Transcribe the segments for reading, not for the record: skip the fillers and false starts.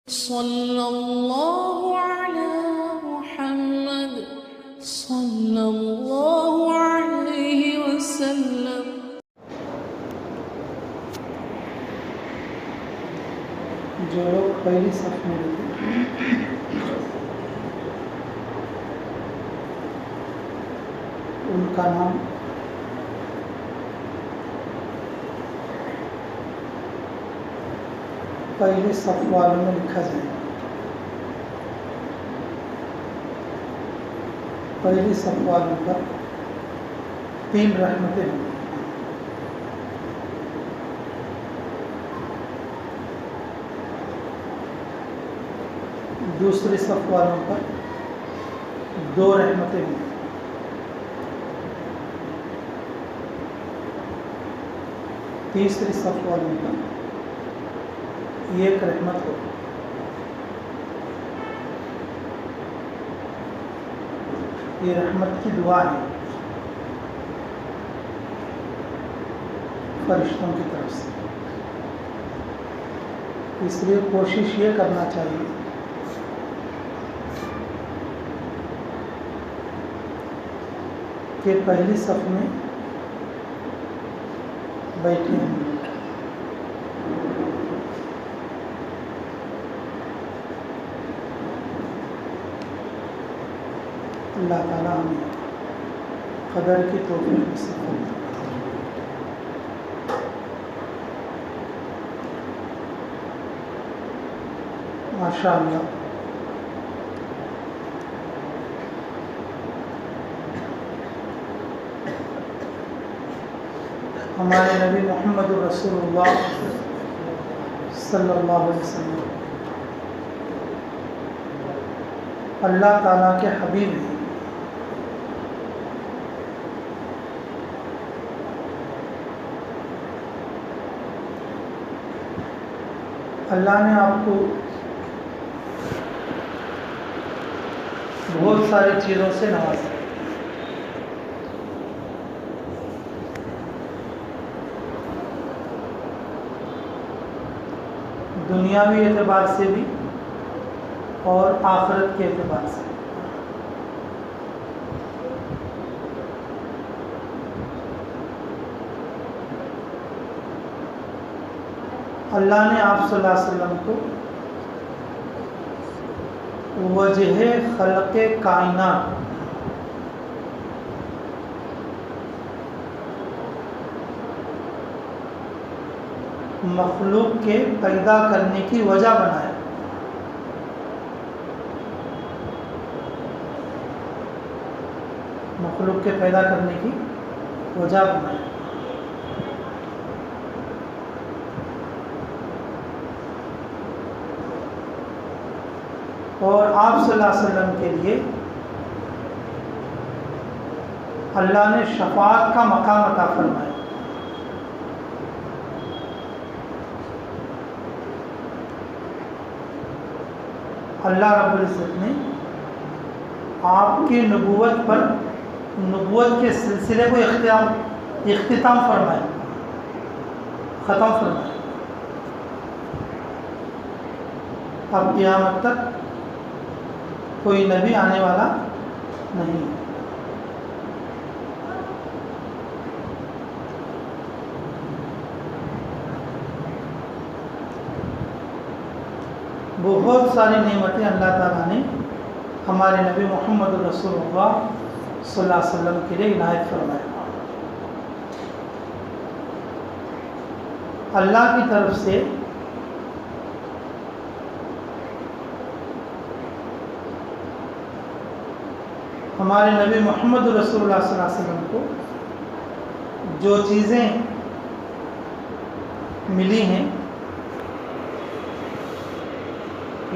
صلی اللہ علی محمد صلی اللہ علیہ وسلم۔ جو لوگ پہلی صف میں رہتے ان کا نام پہلے صف والوں میں لکھا جائے۔ پہلی صف والوں پر 3 رحمتیں ہیں۔ دوسری صف والوں پر 2 رحمتیں ہیں۔ تیسری صف والوں پر 1 رحمت ہو۔ یہ رحمت کی دعا ہے فرشتوں کی طرف سے، اس لیے کوشش یہ کرنا چاہیے کہ پہلی صف میں بیٹھے ہیں۔ اللہ تعالیٰ ہمیں قدر کی توفیق نصیب فرمائے۔ ماشاء اللہ، ہمارے نبی محمد رسول اللہ صلی اللہ علیہ وسلم اللہ تعالیٰ کے حبیب ہیں۔ اللہ نے آپ کو بہت ساری چیزوں سے نوازا۔ دنیاوی اعتبار سے بھی اور آخرت کے اعتبار سے۔ اللہ نے آپ صلی اللہ علیہ وسلم کو وجہ خلق کائنات، مخلوق کے پیدا کرنے کی وجہ بنایا۔ مخلوق کے پیدا کرنے کی وجہ بنایا۔ اور آپ صلی اللہ علیہ وسلم کے لیے اللہ نے شفاعت کا مقام عطا فرمایا۔ اللہ رب العزت نے آپ کی نبوت پر، نبوت کے سلسلے کو اختتام فرمایا، ختم فرمایا۔ اب قیامت تک کوئی نبی آنے والا نہیں۔ بہت ساری نعمتیں اللہ تعالیٰ نے ہمارے نبی محمد رسول اللہ صلی اللہ علیہ وسلم کے لیے عنایت فرمایا۔ اللہ کی طرف سے ہمارے نبی محمد رسول اللہ صلی اللہ علیہ وسلم کو جو چیزیں ملی ہیں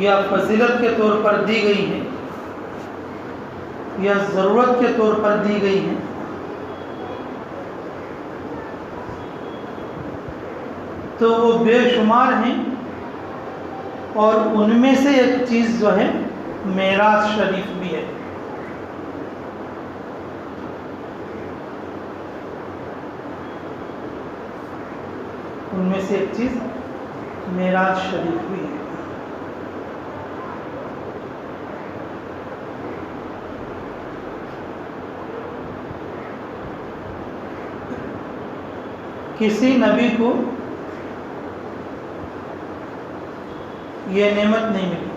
یا فضیلت کے طور پر دی گئی ہیں یا ضرورت کے طور پر دی گئی ہیں، تو وہ بے شمار ہیں، اور ان میں سے ایک چیز جو ہے معراج شریف بھی ہے۔ ان میں سے ایک چیز معراج شریف بھی ہے۔ کسی نبی کو یہ نعمت نہیں ملی.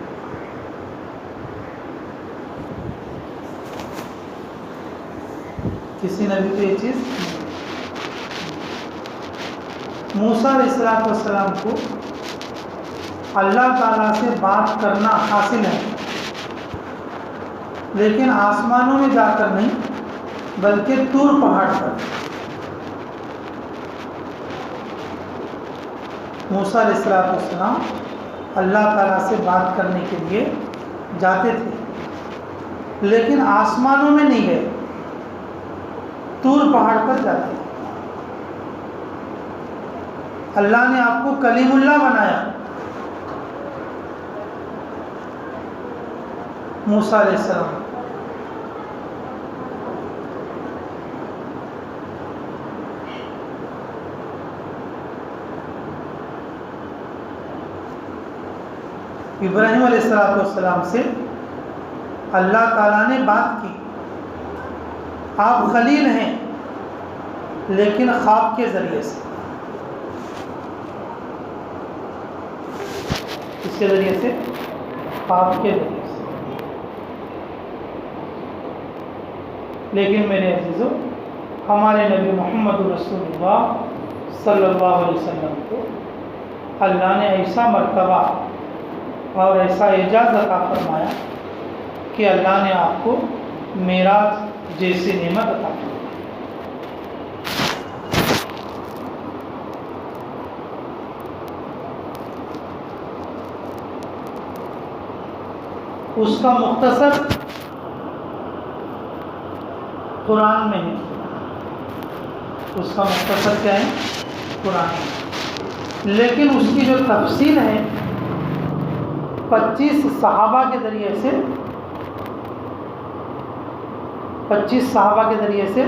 کسی نبی کو یہ چیز نہیں ملی. موسیٰ علیہ السلام کو اللہ تعالیٰ سے بات کرنا حاصل ہے، لیکن آسمانوں میں جا کر نہیں بلکہ طور پہاڑ پر. موسیٰ علیہ السلام اللہ تعالیٰ سے بات کرنے کے لیے جاتے تھے، لیکن آسمانوں میں نہیں گئے، طور پہاڑ پر جاتے تھے. اللہ نے آپ کو کلیم اللہ بنایا. موسیٰ علیہ السلام ابراہیم علیہ السلام سے اللہ تعالیٰ نے بات کی. آپ خلیل ہیں لیکن خواب کے ذریعے سے. اس کے ذریعے سے، خواب کے ذریعے سے. لیکن میرے عزیزو، ہمارے نبی محمد رسول اللہ صلی اللہ علیہ وسلم کو اللہ نے ایسا مرتبہ اور ایسا اعجاز عطا فرمایا کہ اللہ نے آپ کو معراج جیسی نعمت عطا فرمائی. اس کا مختصر قرآن میں ہے. اس کا مختصر کیا ہے؟ قرآن میں. لیکن اس کی جو تفصیل ہے 25 صحابہ کے ذریعے سے، 25 صحابہ کے ذریعے سے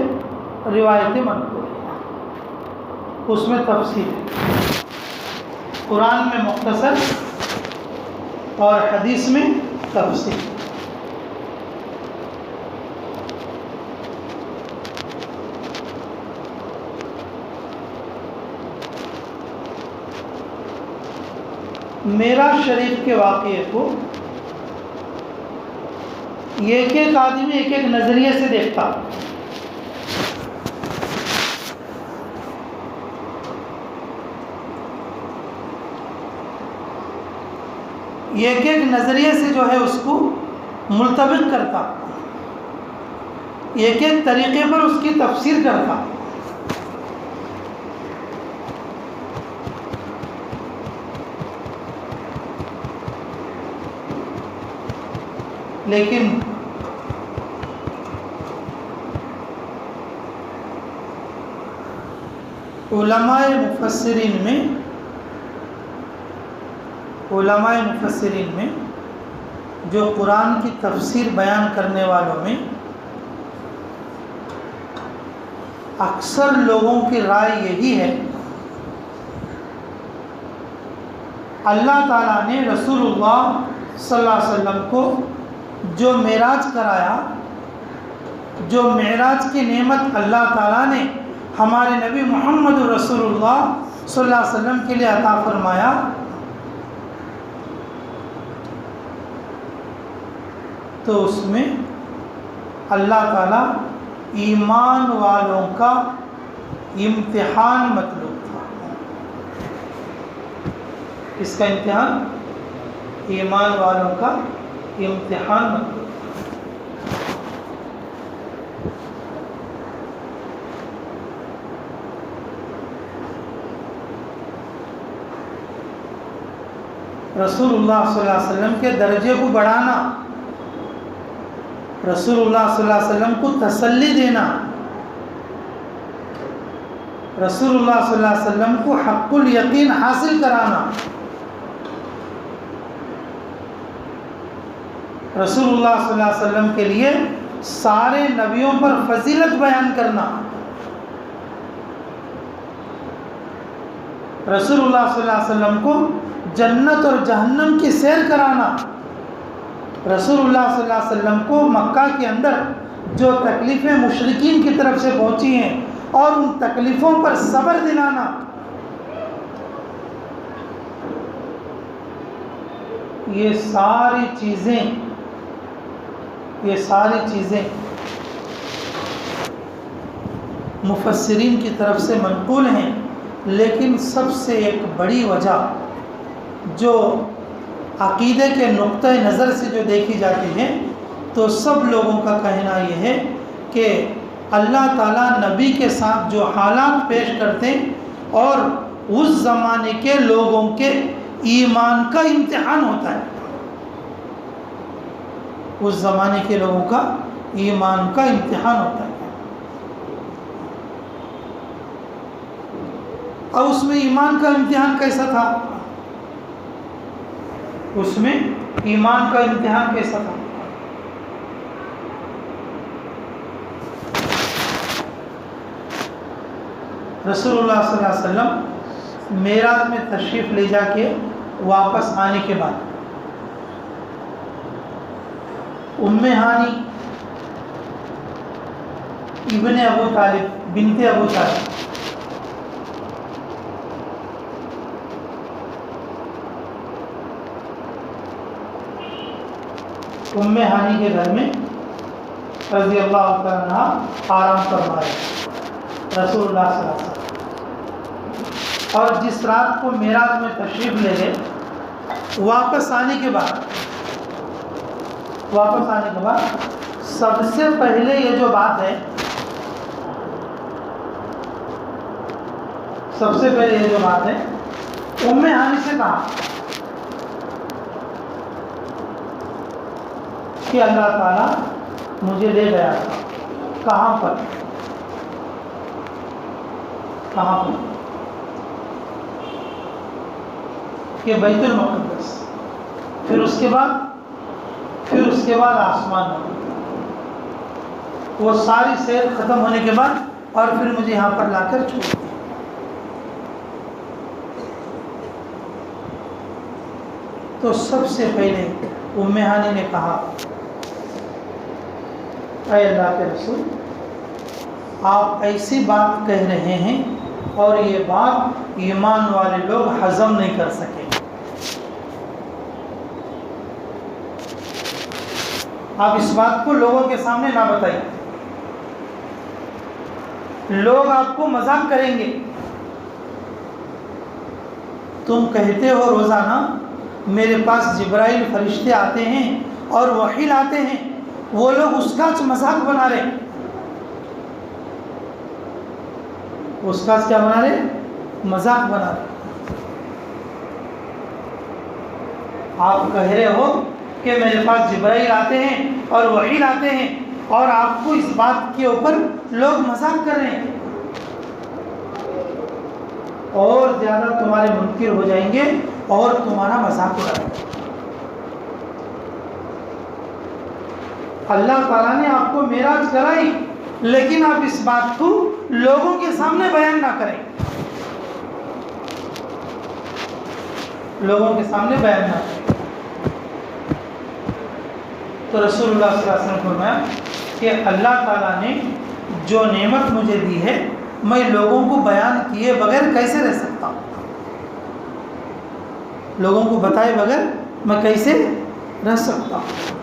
روایتیں منقول ہیں. اس میں تفصیل ہے. قرآن میں مختصر اور حدیث میں تفصیل. معراج شریف کے واقعے کو ایک ایک آدمی ایک ایک نظریے سے دیکھتا. ایک ایک نظریے سے جو ہے اس کو ملتبط کرتا، ایک ایک طریقے پر اس کی تفسیر کرتا. لیکن علماء مفسرین میں جو قرآن کی تفسیر بیان کرنے والوں میں اکثر لوگوں کی رائے یہی ہے، اللہ تعالیٰ نے رسول اللہ صلی اللہ علیہ وسلم کو جو معراج کرایا، جو معراج کی نعمت اللہ تعالیٰ نے ہمارے نبی محمد رسول اللہ صلی اللہ علیہ وسلم کے لیے عطا فرمایا، تو اس میں اللہ تعالیٰ ایمان والوں کا امتحان مطلوب تھا. اس کا امتحان، ایمان والوں کا امتحان مطلوب. رسول اللہ صلی اللہ علیہ وسلم کے درجے کو بڑھانا، رسول اللہ صلی اللہ علیہ وسلم کو تسلی دینا، رسول اللہ صلی اللہ علیہ وسلم کو حق الیقین حاصل کرانا، رسول اللہ صلی اللہ علیہ وسلم کے لیے سارے نبیوں پر فضیلت بیان کرنا، رسول اللہ صلی اللہ علیہ وسلم کو جنت اور جہنم کی سیر کرانا، رسول اللہ صلی اللہ علیہ وسلم کو مکہ کے اندر جو تکلیفیں مشرکین کی طرف سے پہنچی ہیں اور ان تکلیفوں پر صبر دلانا، یہ ساری چیزیں مفسرین کی طرف سے منقول ہیں، لیکن سب سے ایک بڑی وجہ جو عقیدے کے نقطہ نظر سے جو دیکھی جاتی ہے تو سب لوگوں کا کہنا یہ ہے کہ اللہ تعالیٰ نبی کے ساتھ جو حالات پیش کرتے اور اس زمانے کے لوگوں کے ایمان کا امتحان ہوتا ہے، اس زمانے کے لوگوں کا ایمان کا امتحان ہوتا ہے۔ اور اس میں ایمان کا امتحان کیسا تھا؟ اس میں ایمان کا امتحان کیسا تھا؟ رسول اللہ صلی اللہ علیہ وسلم معراج میں تشریف لے جا کے واپس آنے کے بعد ام ہانی ابن ابو طالب بنت ابو طالب ام ہانی کے گھر میں رضی اللہ تعالیٰ عنہ آرام فرما رہے رسول اللہ صلی اللہ علیہ وسلم، اور جس رات کو معراج میں تشریف لے گئے واپس آنے کے بعد سب سے پہلے یہ جو بات ہے، ام ہانی سے کہا کہ اللہ تعالیٰ مجھے لے گیا تھا، کہاں پر؟ کہ بیت المقدس، پھر اس کے بعد آسمان میں، وہ ساری سیر ختم ہونے کے بعد اور پھر مجھے یہاں پر لا کر چھوڑ دیا۔ تو سب سے پہلے ام ہانی نے کہا، اے اللہ کے رسول، آپ ایسی بات کہہ رہے ہیں اور یہ بات ایمان والے لوگ ہضم نہیں کر سکے، آپ اس بات کو لوگوں کے سامنے نہ بتائیے، لوگ آپ کو مذاق کریں گے۔ تم کہتے ہو روزانہ میرے پاس جبرائیل فرشتے آتے ہیں اور وحی لاتے ہیں، وہ لوگ اس کا مذاق بنا رہے، اس کا کیا بنا رہے؟ مذاق بنا رہے۔ آپ کہہ رہے ہو کہ میرے پاس جبرائیل آتے ہیں اور وحی لاتے ہیں، اور آپ کو اس بات کے اوپر لوگ مذاق کر رہے ہیں، اور زیادہ تمہارے منکر ہو جائیں گے اور تمہارا مذاق اڑائیں گے۔ اللہ تعالیٰ نے آپ کو معراج کرائی، لیکن آپ اس بات کو لوگوں کے سامنے بیان نہ کریں، لوگوں کے سامنے بیان نہ کریں۔ تو رسول اللہ صلی اللہ علیہ وسلم نے فرمایا کہ اللہ تعالیٰ نے جو نعمت مجھے دی ہے، میں لوگوں کو بیان کیے بغیر کیسے رہ سکتا ہوں؟ لوگوں کو بتائے بغیر میں کیسے رہ سکتا ہوں؟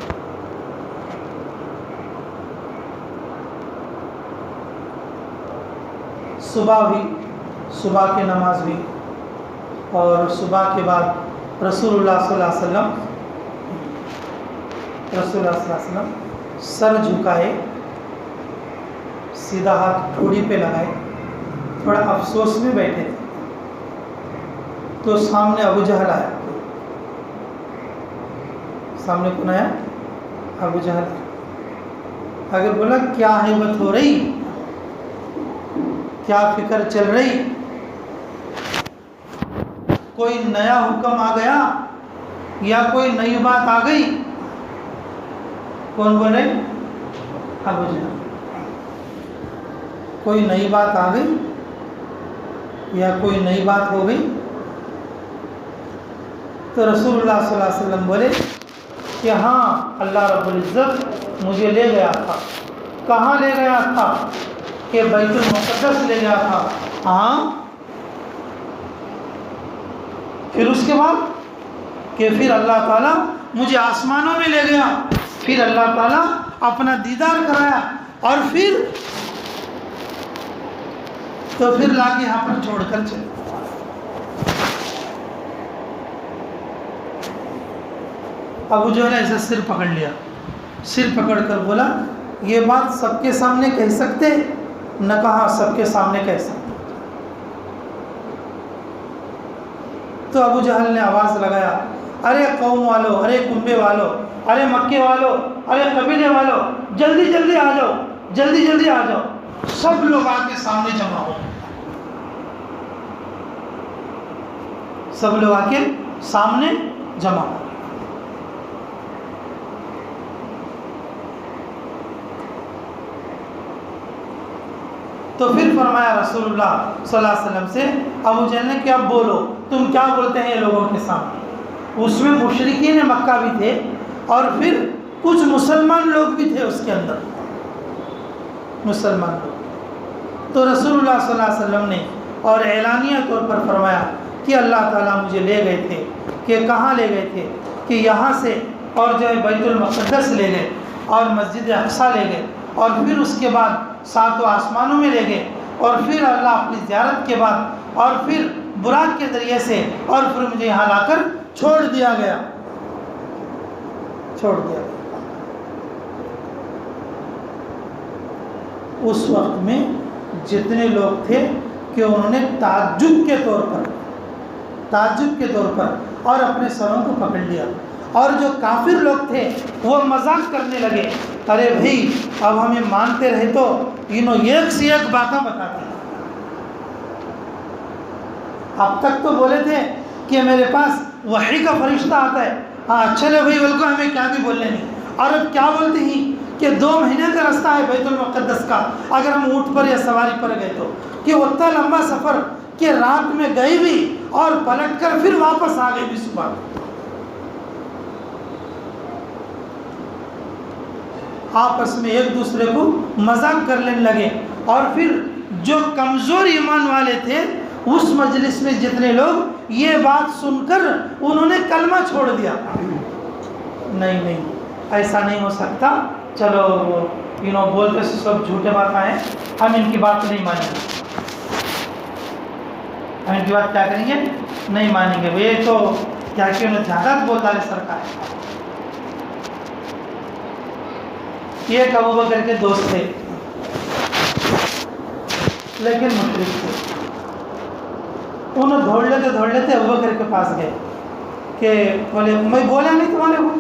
صبح کی نماز بھی، اور صبح کے بعد رسول اللہ صلی اللہ علیہ وسلم سر جھکائے، سیدھا ہاتھ ٹھوڑی پہ لگائے، تھوڑا افسوس میں بیٹھے تھے۔ تو سامنے ابو جہل آیا، سامنے کون آیا؟ ابو جہل۔ اگر بولا کیا ہمت ہو رہی، کیا فکر چل رہی، کوئی نیا حکم آ گیا یا کوئی نئی بات آ گئی؟ کون بولے؟ ابو جہل۔ کوئی نئی بات آ گئی یا کوئی نئی بات ہو گئی؟ تو رسول اللہ صلی اللہ علیہ وسلم بولے کہ ہاں، اللہ رب العزت مجھے لے گیا تھا۔ کہاں لے گیا تھا؟ کہ بیت المقدس لے گیا تھا. ہاں پھر اس کے بعد کہ پھر اللہ تعالیٰ مجھے آسمانوں میں لے گیا, پھر اللہ تعالیٰ اپنا دیدار کرایا, اور پھر لا کے یہاں پر چھوڑ کر چلے. ابو جہل نے ایسا سر پکڑ لیا, سر پکڑ کر بولا یہ بات سب کے سامنے کہہ سکتے؟ نہ کہا سب کے سامنے کہہ سکتے. تو ابو جہل نے آواز لگایا, ارے قوم والو, ارے کنبے والو, ارے مکے والو, ارے قبیلے والو, جلدی جلدی آ جاؤ, جلدی جلدی آ جاؤ. سب لوگ آ کے سامنے جمع ہو, سب لوگ آ کے سامنے جمع ہو. تو پھر فرمایا رسول اللہ صلی اللہ علیہ وسلم سے, ابو جہل نے کہ اب بولو تم کیا بولتے ہیں لوگوں کے سامنے. اس میں مشرکین مکہ بھی تھے اور پھر کچھ مسلمان لوگ بھی تھے اس کے اندر, مسلمان لوگ. تو رسول اللہ صلی اللہ علیہ وسلم نے اور اعلانیہ طور پر فرمایا کہ اللہ تعالیٰ مجھے لے گئے تھے. کہ کہاں لے گئے تھے؟ کہ یہاں سے اور جو ہے بیت المقدس لے گئے اور مسجد اقصیٰ لے گئے, اور پھر اس کے بعد ساتوں آسمانوں میں لے گئے, اور پھر اللہ اپنی زیارت کے بعد اور پھر براق کے ذریعے سے اور پھر مجھے یہاں لا کر چھوڑ دیا گیا, چھوڑ دیا گیا. اس وقت میں جتنے لوگ تھے کہ انہوں نے تعجب کے طور پر اور اپنے سروں کو پکڑ لیا, اور جو کافر لوگ تھے وہ مذاق کرنے لگے, ارے بھائی اب ہمیں مانتے رہے تو ایک سے ایک باتیں بتاتے ہیں. اب تک تو بولے تھے کہ میرے پاس وحی کا فرشتہ آتا ہے, ہاں چلے بھائی بول کو ہمیں کیا بھی بولنے نہیں. اور اب کیا بولتے ہیں کہ 2 مہینے کا رستہ ہے بیت المقدس کا, اگر ہم اونٹ پر یا سواری پر گئے تو, کہ اتنا لمبا سفر کہ رات میں گئے بھی اور پلٹ کر پھر واپس آ گئے بھی صبح. آپس میں ایک دوسرے کو مذاق کرنے لگے, اور پھر جو کمزور ایمان والے تھے اس مجلس میں جتنے لوگ یہ بات سن کر انہوں نے کلمہ چھوڑ دیا. نہیں ایسا نہیں ہو سکتا, چلو بولتے سے سب جھوٹے بات ہیں, ہم ان کی بات نہیں مانیں گے, ہم ان کی بات کیا کریں گے, نہیں مانیں گے. یہ تو کیا کہ انہیں زیادہ بولتا ہے سرکار. یہ ابو بکر کے دوست تھے لیکن مشرک تھے. انہوں دوڑ لیتے ابو بکر کے پاس گئے کہ بولے میں بولا نہیں تمہارے کو.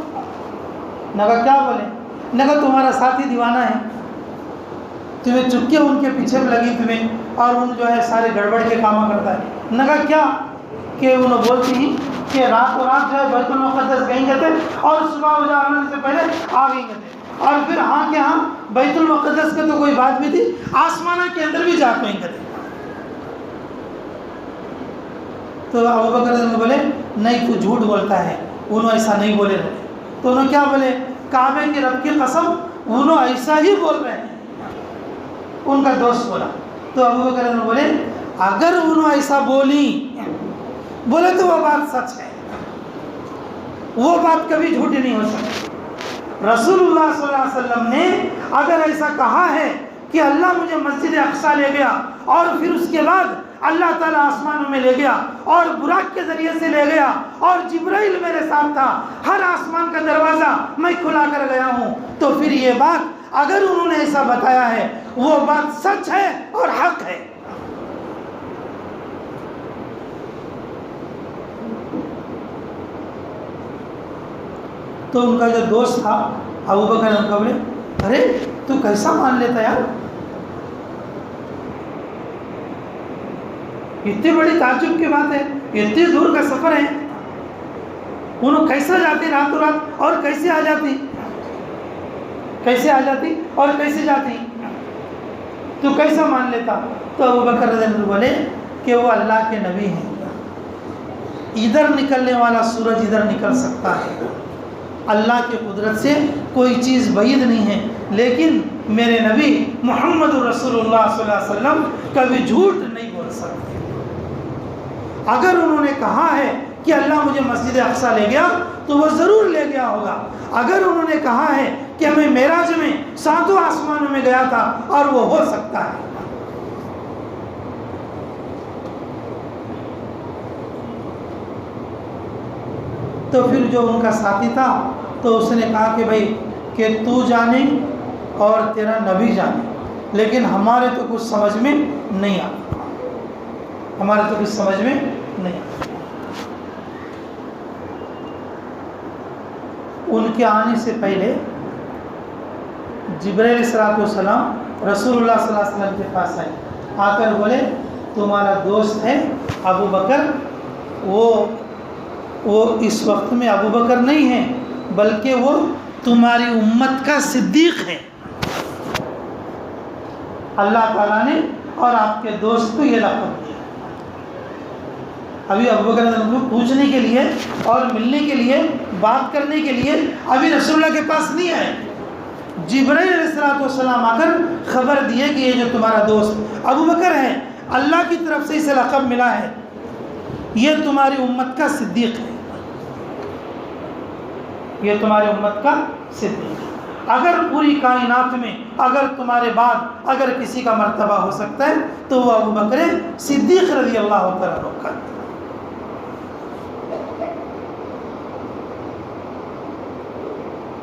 نگا کیا بولے؟ نگا تمہارا ساتھی دیوانہ ہے, تمہیں چپکے ان کے پیچھے لگی تمہیں, اور ان جو ہے سارے گڑبڑ کے کام کرتا ہے. نگا کیا؟ کہ انہوں بولتی ہیں کہ رات جو ہے بیت المقدس گئیں گے تھے اور صبح اجاڑنے سے پہلے آ گئیں گے تھے, اور پھر ہاں کہ ہاں بیت المقدس کا تو کوئی بات بھی تھی, آسمانہ کے اندر بھی جا گئیں گے تھے. تو ابو بکر بولے نہیں تو جھوٹ بولتا ہے, انہوں ایسا نہیں بولے رہے. تو انہوں کیا بولے؟ کعبے کے رب کی قسم انہوں ایسا ہی بول رہے ہیں. ان کا دوست بولا. تو ابو بکر بولے اگر انہوں ایسا بولے تو وہ بات سچ ہے, وہ بات کبھی جھوٹی نہیں ہو سکتی. رسول اللہ صلی اللہ علیہ وسلم نے اگر ایسا کہا ہے کہ اللہ مجھے مسجد اقصیٰ لے گیا اور پھر اس کے بعد اللہ تعالیٰ آسمانوں میں لے گیا اور براق کے ذریعے سے لے گیا اور جبرائیل میرے ساتھ تھا, ہر آسمان کا دروازہ میں کھلا کر گیا ہوں, تو پھر یہ بات اگر انہوں نے ایسا بتایا ہے وہ بات سچ ہے اور حق ہے. تو ان کا جو دوست تھا ابو بکر ان کا بولے ارے تو کیسا مان لیتا یار, اتنی بڑی تعجب کی بات ہے, اتنی دور کا سفر ہے, انہوں کیسا جاتی راتوں رات اور کیسے آ جاتی اور کیسے جاتی, تو کیسا مان لیتا؟ تو ابو بکر رضی اللہ عنہ بولے کہ وہ اللہ کے نبی ہیں, ادھر نکلنے والا سورج ادھر نکل سکتا ہے, اللہ کی قدرت سے کوئی چیز بعید نہیں ہے, لیکن میرے نبی محمد رسول اللہ صلی اللہ علیہ وسلم کبھی جھوٹ نہیں بول سکتے۔ اگر انہوں نے کہا ہے کہ اللہ مجھے مسجد اقصی لے گیا تو وہ ضرور لے گیا ہوگا۔ اگر انہوں نے کہا ہے کہ میں معراج میں 7 آسمانوں میں گیا تھا، اور وہ ہو سکتا ہے۔ تو پھر جو ان کا ساتھی تھا تو اس نے کہا کہ بھائی کہ تو جانے اور تیرا نبی جانے، لیکن ہمارے تو کچھ سمجھ میں نہیں آتا، ہمارے تو کچھ سمجھ میں نہیں آتا۔ ان کے آنے سے پہلے جبرائیل علیہ السلام رسول اللہ صلی اللہ علیہ وسلم کے پاس آئے، آ کر بولے تمہارا دوست ہے ابو بکر، وہ اس وقت میں ابو بکر نہیں ہے، بلکہ وہ تمہاری امت کا صدیق ہے۔ اللہ تعالیٰ نے اور آپ کے دوست کو یہ لقب دیا۔ ابھی ابو بکر پوچھنے کے لیے اور ملنے کے لیے، بات کرنے کے لیے ابھی رسول اللہ کے پاس نہیں آئے، جبرائیل علیہ السلام آ کر خبر دیے کہ یہ جو تمہارا دوست ابو بکر ہے، اللہ کی طرف سے اسے لقب ملا ہے، یہ تمہاری امت کا صدیق ہے، یہ تمہاری امت کا صدیق ہے۔ اگر پوری کائنات میں اگر تمہارے بعد اگر کسی کا مرتبہ ہو سکتا ہے تو وہ ابو بکر صدیق رضی اللہ تعالیٰ عنہ کا۔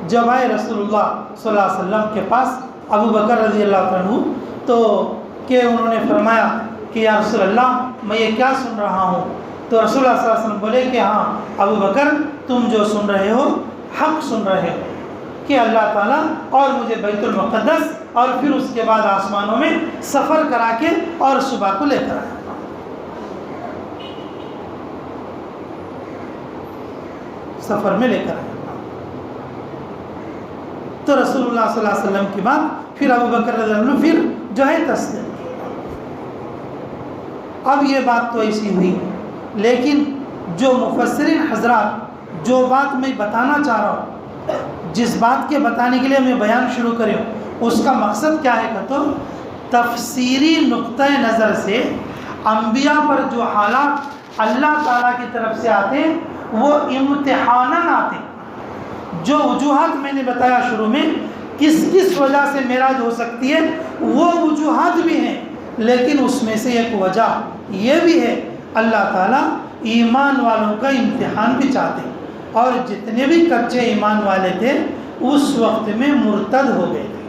جب آئے رسول اللہ صلی اللہ علیہ وسلم کے پاس ابو بکر رضی اللہ عنہ، تو کہ انہوں نے فرمایا کہ یا رسول اللہ میں یہ کیا سن رہا ہوں؟ تو رسول اللہ صلی اللہ علیہ وسلم بولے کہ ہاں ابو بکر تم جو سن رہے ہو حق سن رہے ہو، کہ اللہ تعالیٰ اور مجھے بیت المقدس اور پھر اس کے بعد آسمانوں میں سفر کرا کے اور صبح کو لے کر آیا۔ سفر میں لے کر آیا تو رسول اللہ صلی اللہ علیہ وسلم کی بات پھر ابو بکر رضی اللہ عنہ پھر جو ہے تسلیم کی۔ اب یہ بات تو ایسی ہوئی، لیکن جو مفسرین حضرات جو بات میں بتانا چاہ رہا ہوں، جس بات کے بتانے کے لیے میں بیان شروع کروں، اس کا مقصد کیا ہے کہ تو تفسیری نقطہ نظر سے انبیاء پر جو حالات اللہ تعالیٰ کی طرف سے آتے ہیں وہ امتحاناً آتے ہیں۔ جو وجوہات میں نے بتایا شروع میں کس وجہ سے معراج ہو سکتی ہے، وہ وجوہات بھی ہیں، لیکن اس میں سے ایک وجہ یہ بھی ہے اللہ تعالیٰ ایمان والوں کا امتحان بھی چاہتے ہیں، اور جتنے بھی کچے ایمان والے تھے اس وقت میں مرتد ہو گئے تھے۔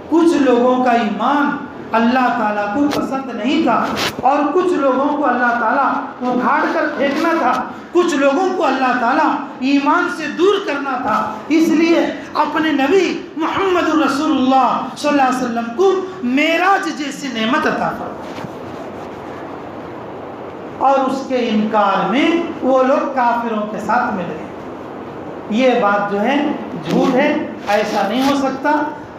کچھ لوگوں کا ایمان اللہ تعالیٰ کو پسند نہیں تھا، اور کچھ لوگوں کو اللہ تعالیٰ اکھاڑ کر پھینکنا تھا، کچھ لوگوں کو اللہ تعالیٰ ایمان سے دور کرنا تھا۔ اس لیے اپنے نبی محمد رسول اللہ صلی اللہ علیہ وسلم کو معراج جیسی نعمت عطا فرمائی، اور اس کے انکار میں وہ لوگ کافروں کے ساتھ مل گئے۔ یہ بات جو ہے جھوٹ ہے، ایسا نہیں ہو سکتا،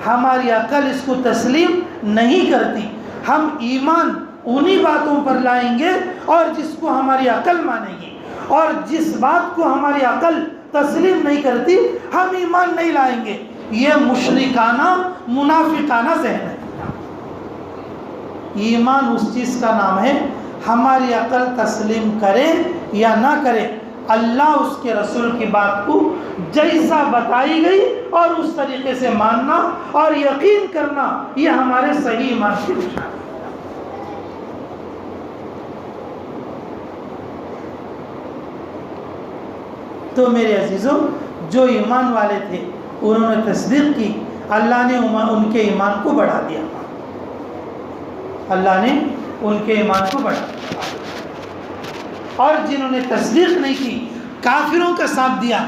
ہماری عقل اس کو تسلیم نہیں کرتی۔ ہم ایمان انہی باتوں پر لائیں گے اور جس کو ہماری عقل مانے گی، اور جس بات کو ہماری عقل تسلیم نہیں کرتی ہم ایمان نہیں لائیں گے۔ یہ مشرکانہ منافقانہ ذہن ہے۔ ایمان اس چیز کا نام ہے ہماری عقل تسلیم کرے یا نہ کرے، اللہ اس کے رسول کی بات کو جیسا بتائی گئی اور اس طریقے سے ماننا اور یقین کرنا، یہ ہمارے صحیح ایمان کی نشانی ہے۔ تو میرے عزیزوں، جو ایمان والے تھے انہوں نے تصدیق کی، اللہ نے ان کے ایمان کو بڑھا دیا، اللہ نے ان کے ایمان کو بڑھا دیا۔ اور جنہوں نے تصدیق نہیں کی، کافروں کا ساتھ دیا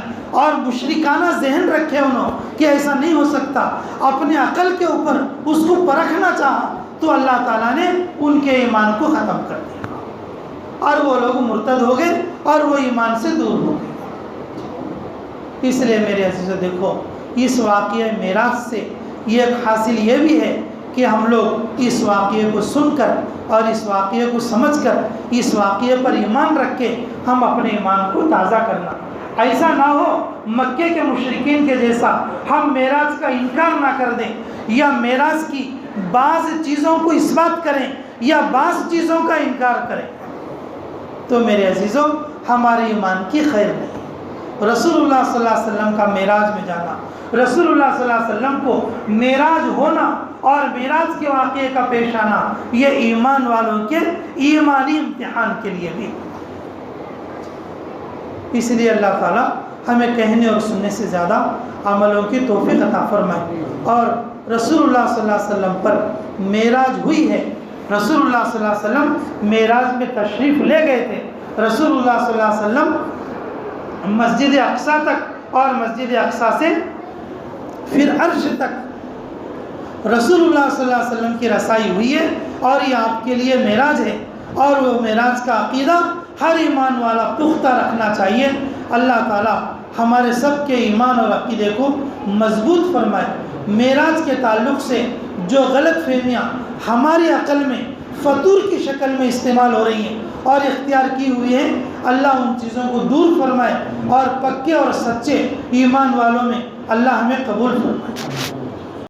اور مشرکانہ ذہن رکھے انہوں کہ ایسا نہیں ہو سکتا، اپنے عقل کے اوپر اس کو پرکھنا چاہا، تو اللہ تعالیٰ نے ان کے ایمان کو ختم کر دیا، اور وہ لوگ مرتد ہو گئے اور وہ ایمان سے دور ہو گئے۔ اس لیے میرے عزیزو دیکھو، اس واقعہ معراج سے یہ ایک حاصل یہ بھی ہے کہ ہم لوگ اس واقعے کو سن کر اور اس واقعے کو سمجھ کر اس واقعے پر ایمان رکھ کے ہم اپنے ایمان کو تازہ کرنا، ایسا نہ ہو مکے کے مشرکین کے جیسا ہم معراج کا انکار نہ کر دیں، یا معراج کی بعض چیزوں کو اثبات کریں یا بعض چیزوں کا انکار کریں تو میرے عزیزوں ہمارے ایمان کی خیر نہیں۔ رسول اللہ صلی اللہ علیہ وسلم کا معراج میں جانا، رسول اللہ صلی اللہ علیہ وسلم کو معراج ہونا اور معراج کے واقعے کا پیش آنا، یہ ایمان والوں کے ایمانی امتحان کے لیے بھی۔ اس لیے اللہ تعالیٰ ہمیں کہنے اور سننے سے زیادہ عملوں کی توفیق عطا فرمائے۔ اور رسول اللہ صلی اللہ علیہ وسلم پر معراج ہوئی ہے، رسول اللہ صلی اللہ علیہ وسلم معراج میں تشریف لے گئے تھے۔ رسول اللہ صلی اللہ علیہ وسلم مسجد اقصیٰ تک اور مسجد اقصیٰ سے پھر عرش تک رسول اللہ صلی اللہ علیہ وسلم کی رسائی ہوئی ہے، اور یہ آپ کے لیے معراج ہے، اور وہ معراج کا عقیدہ ہر ایمان والا پختہ رکھنا چاہیے۔ اللہ تعالیٰ ہمارے سب کے ایمان اور عقیدے کو مضبوط فرمائے۔ معراج کے تعلق سے جو غلط فہمیاں ہماری عقل میں فطور کی شکل میں استعمال ہو رہی ہیں اور اختیار کی ہوئی ہیں، اللہ ان چیزوں کو دور فرمائے اور پکے اور سچے ایمان والوں میں اللہ ہمیں قبول فرمائے۔